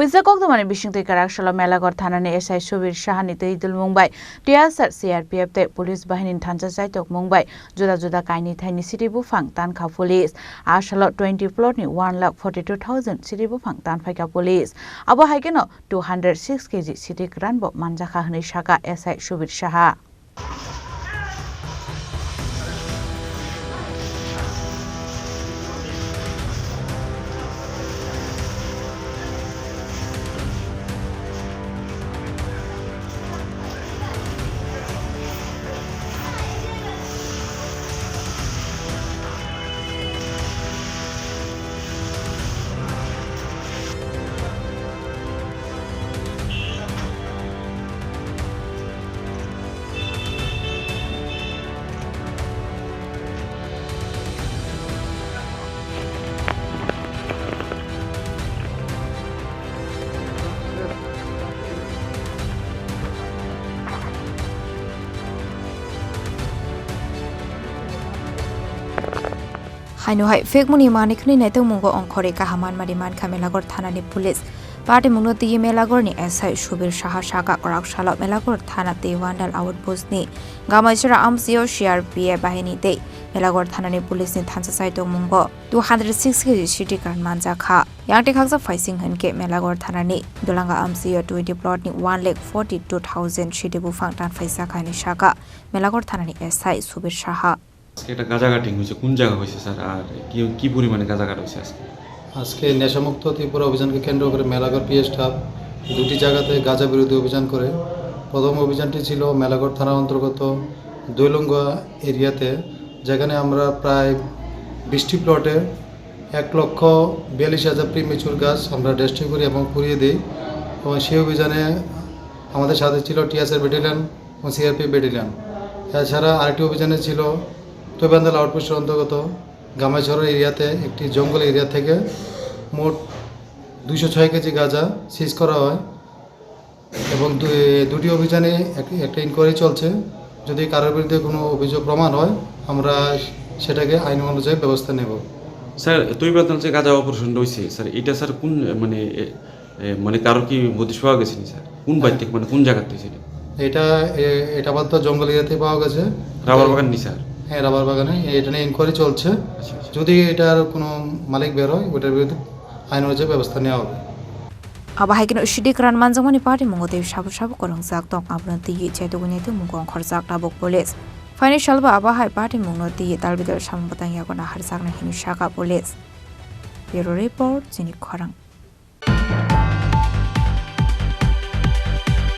Pisa Kokdamani Bishing Karakshalo Melagor Thanani SI Shubir Shahani Idul Mumbai, TSR CRPF Police Bahin Thansa Saitok Mumbai, Juda Juda Kaini Thani City Bufang Tanka Police, Ashalot 20 plot ni 1,42,000 City Bufang Tanfaka Police, Abo Haikeno 206 kg City Granbo Manjaka Hani Shaka SI Shubir Shaha. Hainu fake money manik ni neto mungo onkore kahaman mariman kamelagor thanani police party mungno ti melagor ni SI Shubir Shaha Shaka Korakshala melagor thana te wandal outpost ni gamachira amsio CRPF bahini te melagor thanani police ni thansa saito mungo 206 kg city kan manja kha yangte khaksa facing hanke melagor thanani dolanga amsio 20 plot ni 1,42,000 city bufang tan faisa khani shaka melagor thanani SI Shubir Shaha এটা গাঁজা cutting হয়েছে কোন জায়গা হয়েছে sir আর কি পরিমাণে গাঁজা কাটা হয়েছে আজকে নেশামুক্ত ত্রিপুরা অভিযানকে কেন্দ্র করে মেলাগড় পিএস স্টাফ দুটি জায়গাতে গাঁজা বিরোধী অভিযান করে প্রথম অভিযানটি ছিল মেলাগড় থানার অন্তর্গত দৈলঙ্গা এরিয়াতে যেখানে আমরা প্রায় 20টি প্লটে 1,42,000 প্রিমেচুর গাছ আমরা ডেস্ট্রয় করি এবং পুড়িয়ে দিই এবং সেই অভিযানে আমাদের সাথে ছিল টিএসআর ব্যাটালিয়ন ও সিআরপিএফ ব্যাটালিয়ন। এছাড়া আরেকটি অভিযানে ছিল তৈবান্দাল আউটপোস্টের অন্তর্গত গামাইছড়া এরিয়াতে একটি জঙ্গল এরিয়া থেকে মোট 206 কেজি গাঁজা সিজ করা হয় এবং দুটি অভিযানে একটা ইনকোয়ারি চলছে। যদি কারোর বিরুদ্ধে কোনো অভিযোগ প্রমাণ হয় আমরা সেটাকে আইন অনুযায়ী ব্যবস্থা নেব। স্যার তৈবান্দাল যে গাঁজা অপারেশন রয়েছে স্যার এটা স্যার কোন মানে কারোর কি বুদ্ধি পাওয়া গেছে স্যার কোন বাইর থেকে মানে কোন জায়গা থেকে এটা বাদ জঙ্গল এরিয়াতে পাওয়া গেছে রাবার বাগান নি স্যার হ্যাঁ রাবার বাগানে এটা নিয়ে ইনকোয়ারি চলছে। যদি এটার কোনো মালিক বের হয় ওটার বিরুদ্ধে আইন অনুযায়ী ব্যবস্থা নেওয়া হবে। Abahakin ushidi kran manjamani party mungote shabu shabu kolong zak tok abron ti chaitogune te mungong khorzak tabok police financial ba abahai party mungno ti talbidar sambotang yakona harzak na hinu shaka police bureau report jinik khorang